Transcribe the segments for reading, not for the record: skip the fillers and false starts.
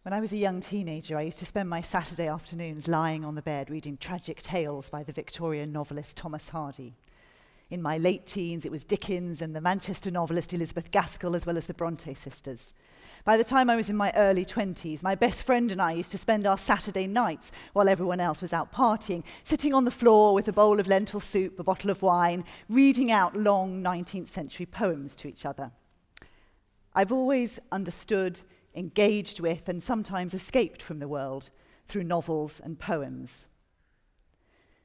When I was a young teenager, I used to spend my Saturday afternoons lying on the bed reading tragic tales by the Victorian novelist Thomas Hardy. In my late teens, it was Dickens and the Manchester novelist Elizabeth Gaskell, as well as the Bronte sisters. By the time I was in my early 20s, my best friend and I used to spend our Saturday nights, while everyone else was out partying, sitting on the floor with a bowl of lentil soup, a bottle of wine, reading out long 19th century poems to each other. I've always understood, engaged with, and sometimes escaped from the world through novels and poems.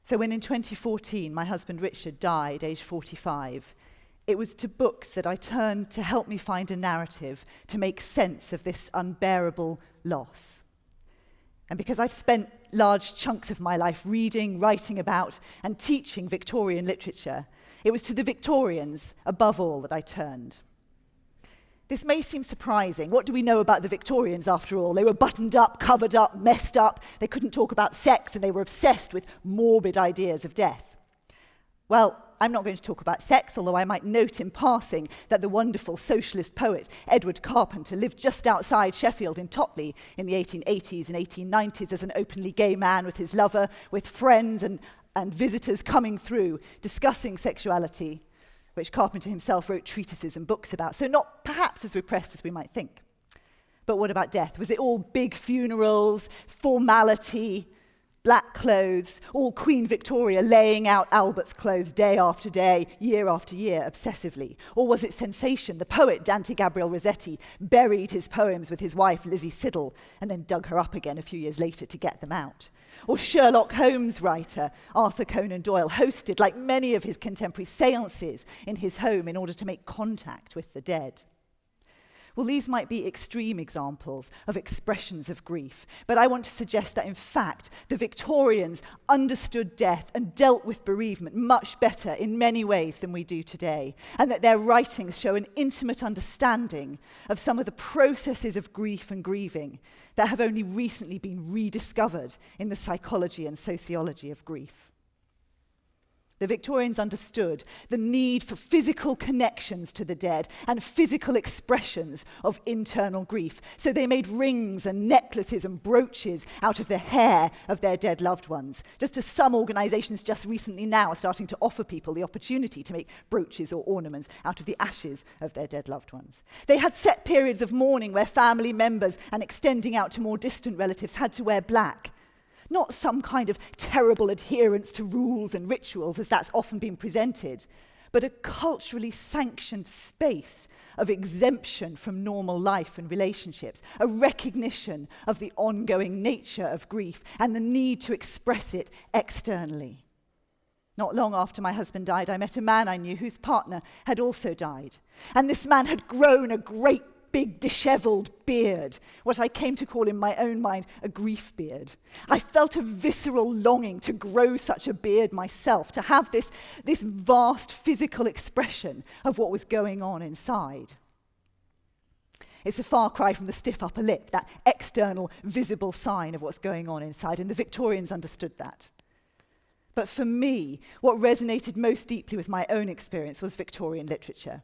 So when in 2014 my husband Richard died, aged 45, it was to books that I turned to help me find a narrative to make sense of this unbearable loss. And because I've spent large chunks of my life reading, writing about, and teaching Victorian literature, it was to the Victorians, above all, that I turned. This may seem surprising. What do we know about the Victorians, after all? They were buttoned up, covered up, messed up. They couldn't talk about sex, and they were obsessed with morbid ideas of death. Well, I'm not going to talk about sex, although I might note in passing that the wonderful socialist poet Edward Carpenter lived just outside Sheffield in Totley in the 1880s and 1890s as an openly gay man with his lover, with friends and visitors coming through, discussing sexuality, which Carpenter himself wrote treatises and books about, so not perhaps as repressed as we might think. But what about death? Was it all big funerals, formality, black clothes, all Queen Victoria laying out Albert's clothes day after day, year after year, obsessively? Or was it sensation? The poet Dante Gabriel Rossetti buried his poems with his wife Lizzie Siddal and then dug her up again a few years later to get them out. Or Sherlock Holmes writer Arthur Conan Doyle hosted, like many of his contemporaries, séances in his home in order to make contact with the dead. Well, these might be extreme examples of expressions of grief, but I want to suggest that, in fact, the Victorians understood death and dealt with bereavement much better in many ways than we do today, and that their writings show an intimate understanding of some of the processes of grief and grieving that have only recently been rediscovered in the psychology and sociology of grief. The Victorians understood the need for physical connections to the dead and physical expressions of internal grief. So they made rings and necklaces and brooches out of the hair of their dead loved ones, just as some organisations just recently now are starting to offer people the opportunity to make brooches or ornaments out of the ashes of their dead loved ones. They had set periods of mourning where family members and extending out to more distant relatives had to wear black. Not some kind of terrible adherence to rules and rituals, as that's often been presented, but a culturally sanctioned space of exemption from normal life and relationships, a recognition of the ongoing nature of grief and the need to express it externally. Not long after my husband died, I met a man I knew whose partner had also died. And this man had grown a great big dishevelled beard, what I came to call in my own mind a grief beard. I felt a visceral longing to grow such a beard myself, to have this vast physical expression of what was going on inside. It's a far cry from the stiff upper lip, that external visible sign of what's going on inside, and the Victorians understood that. But for me, what resonated most deeply with my own experience was Victorian literature.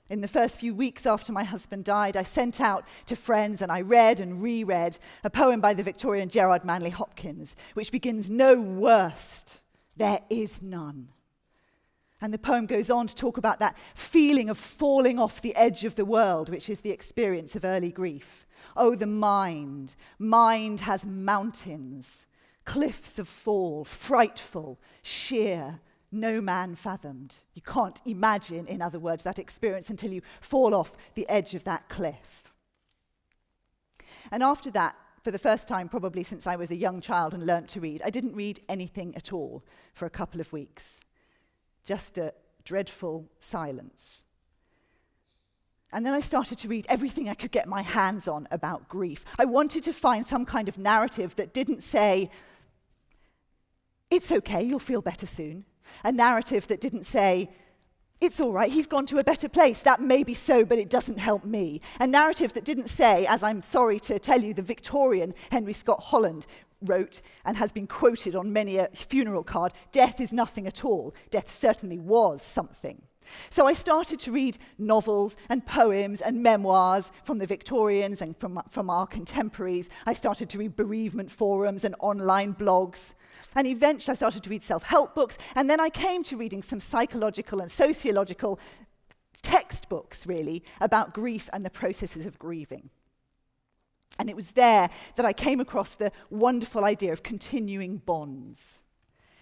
In the first few weeks after my husband died, I sent out to friends and I read and reread a poem by the Victorian Gerard Manley Hopkins, which begins, "No worst, there is none." And the poem goes on to talk about that feeling of falling off the edge of the world, which is the experience of early grief. Oh, the mind has mountains, cliffs of fall, frightful, sheer, no man fathomed. You can't imagine, in other words, that experience until you fall off the edge of that cliff. And after that, for the first time probably since I was a young child and learnt to read, I didn't read anything at all for a couple of weeks. Just a dreadful silence. And then I started to read everything I could get my hands on about grief. I wanted to find some kind of narrative that didn't say, "It's okay, you'll feel better soon." A narrative that didn't say, "It's all right, he's gone to a better place. That may be so, but it doesn't help me." A narrative that didn't say, as I'm sorry to tell you, the Victorian Henry Scott Holland wrote and has been quoted on many a funeral card, "Death is nothing at all." Death certainly was something. So I started to read novels and poems and memoirs from the Victorians and from our contemporaries. I started to read bereavement forums and online blogs. And eventually I started to read self-help books. And then I came to reading some psychological and sociological textbooks, really, about grief and the processes of grieving. And it was there that I came across the wonderful idea of continuing bonds.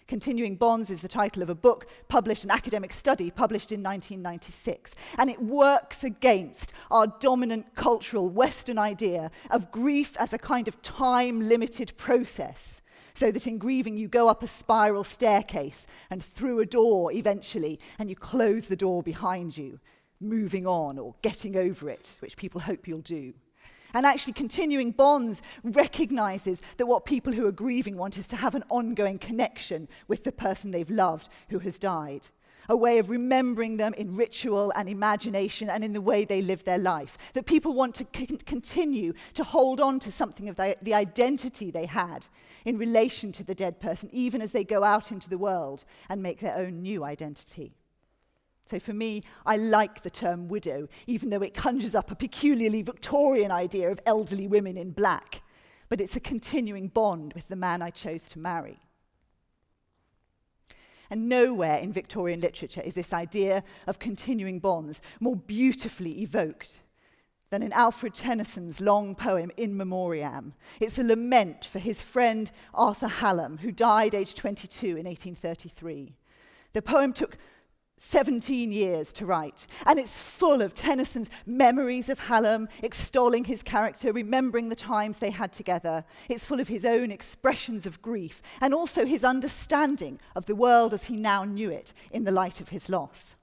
Continuing Bonds is the title of a book published, an academic study published in 1996. And it works against our dominant cultural Western idea of grief as a kind of time-limited process. So that in grieving you go up a spiral staircase and through a door eventually, and you close the door behind you, moving on or getting over it, which people hope you'll do. And actually, Continuing Bonds recognizes that what people who are grieving want is to have an ongoing connection with the person they've loved who has died. A way of remembering them in ritual and imagination and in the way they live their life. That people want to continue to hold on to something of the identity they had in relation to the dead person, even as they go out into the world and make their own new identity. So for me, I like the term widow, even though it conjures up a peculiarly Victorian idea of elderly women in black. But it's a continuing bond with the man I chose to marry. And nowhere in Victorian literature is this idea of continuing bonds more beautifully evoked than in Alfred Tennyson's long poem, In Memoriam. It's a lament for his friend Arthur Hallam, who died aged 22 in 1833. The poem took 17 years to write, and it's full of Tennyson's memories of Hallam, extolling his character, remembering the times they had together. It's full of his own expressions of grief, and also his understanding of the world as he now knew it in the light of his loss.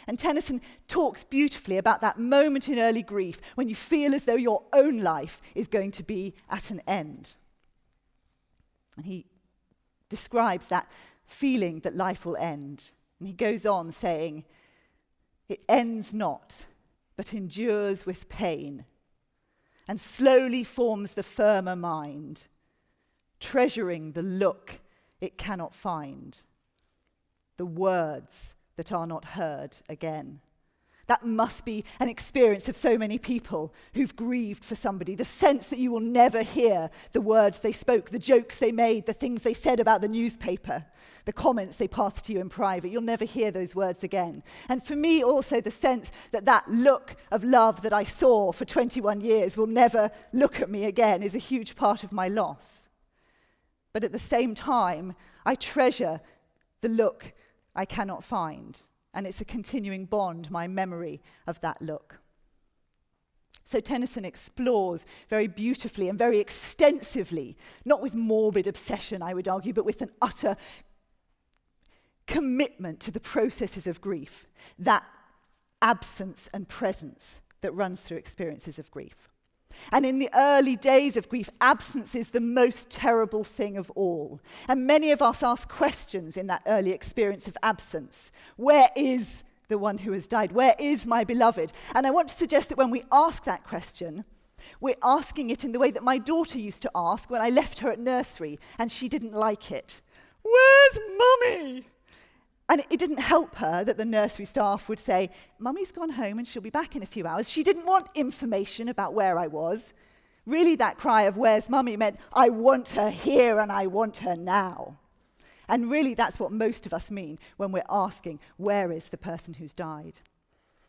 And Tennyson talks beautifully about that moment in early grief when you feel as though your own life is going to be at an end. And he describes that feeling that life will end. And he goes on saying, it ends not, but endures with pain, and slowly forms the firmer mind, treasuring the look it cannot find, the words that are not heard again. That must be an experience of so many people who've grieved for somebody, the sense that you will never hear the words they spoke, the jokes they made, the things they said about the newspaper, the comments they passed to you in private. You'll never hear those words again. And for me also, the sense that that look of love that I saw for 21 years will never look at me again is a huge part of my loss. But at the same time, I treasure the look I cannot find. And it's a continuing bond, my memory of that look. So Tennyson explores very beautifully and very extensively, not with morbid obsession, I would argue, but with an utter commitment to the processes of grief, that absence and presence that runs through experiences of grief. And in the early days of grief, absence is the most terrible thing of all. And many of us ask questions in that early experience of absence. Where is the one who has died? Where is my beloved? And I want to suggest that when we ask that question, we're asking it in the way that my daughter used to ask when I left her at nursery and she didn't like it. Where's Mummy? And it didn't help her that the nursery staff would say, Mummy's gone home and she'll be back in a few hours. She didn't want information about where I was. Really, that cry of where's Mummy meant, I want her here and I want her now. And really, that's what most of us mean when we're asking, where is the person who's died?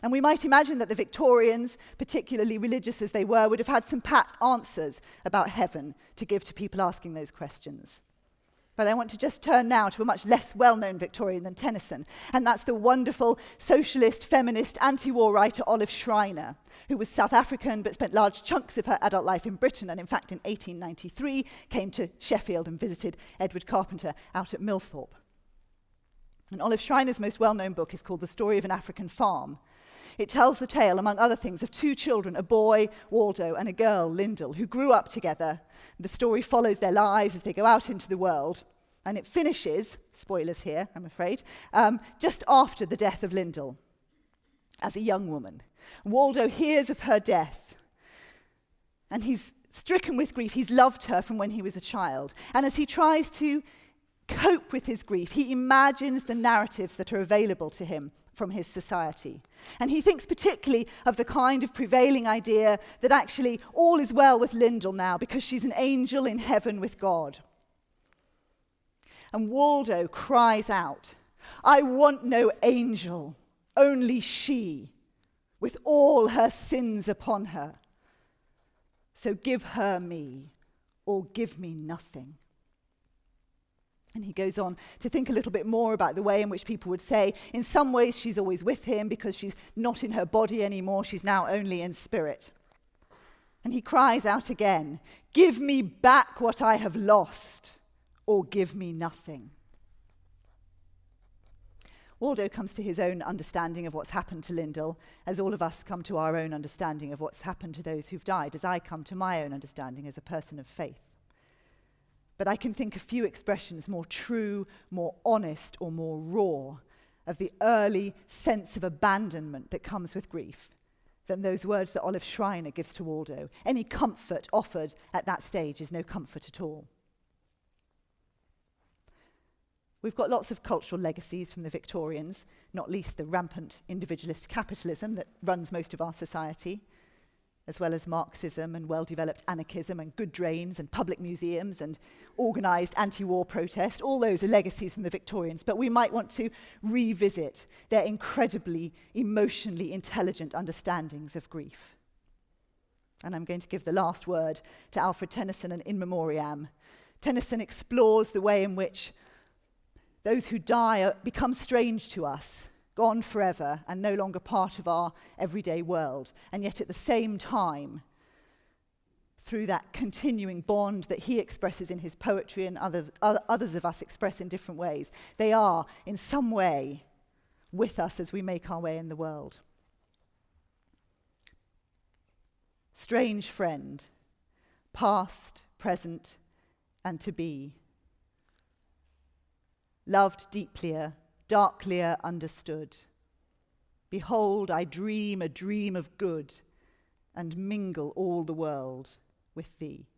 And we might imagine that the Victorians, particularly religious as they were, would have had some pat answers about heaven to give to people asking those questions. But I want to just turn now to a much less well-known Victorian than Tennyson, and that's the wonderful socialist, feminist, anti-war writer Olive Schreiner, who was South African but spent large chunks of her adult life in Britain, and in fact in 1893 came to Sheffield and visited Edward Carpenter out at Millthorpe. And Olive Schreiner's most well-known book is called The Story of an African Farm. It tells the tale, among other things, of two children, a boy, Waldo, and a girl, Lyndall, who grew up together. The story follows their lives as they go out into the world. And it finishes, spoilers here, I'm afraid, just after the death of Lyndall, as a young woman. Waldo hears of her death, and he's stricken with grief. He's loved her from when he was a child. And as he tries to cope with his grief, he imagines the narratives that are available to him from his society. And he thinks particularly of the kind of prevailing idea that actually all is well with Lyndall now because she's an angel in heaven with God. And Waldo cries out, "I want no angel, only she, with all her sins upon her. So give her me, or give me nothing." And he goes on to think a little bit more about the way in which people would say, in some ways she's always with him because she's not in her body anymore, she's now only in spirit. And he cries out again, "Give me back what I have lost, or give me nothing." Waldo comes to his own understanding of what's happened to Lyndall, as all of us come to our own understanding of what's happened to those who've died, as I come to my own understanding as a person of faith. But I can think of few expressions more true, more honest, or more raw of the early sense of abandonment that comes with grief than those words that Olive Schreiner gives to Waldo. Any comfort offered at that stage is no comfort at all. We've got lots of cultural legacies from the Victorians, not least the rampant individualist capitalism that runs most of our society, as well as Marxism and well-developed anarchism and good drains and public museums and organised anti-war protest. All those are legacies from the Victorians, but we might want to revisit their incredibly emotionally intelligent understandings of grief. And I'm going to give the last word to Alfred Tennyson and In Memoriam. Tennyson explores the way in which those who die become strange to us, gone forever and no longer part of our everyday world. And yet at the same time, through that continuing bond that he expresses in his poetry and others of us express in different ways, they are in some way with us as we make our way in the world. Strange friend, past, present, and to be. Loved deeplier, darklier understood. Behold, I dream a dream of good, and mingle all the world with thee.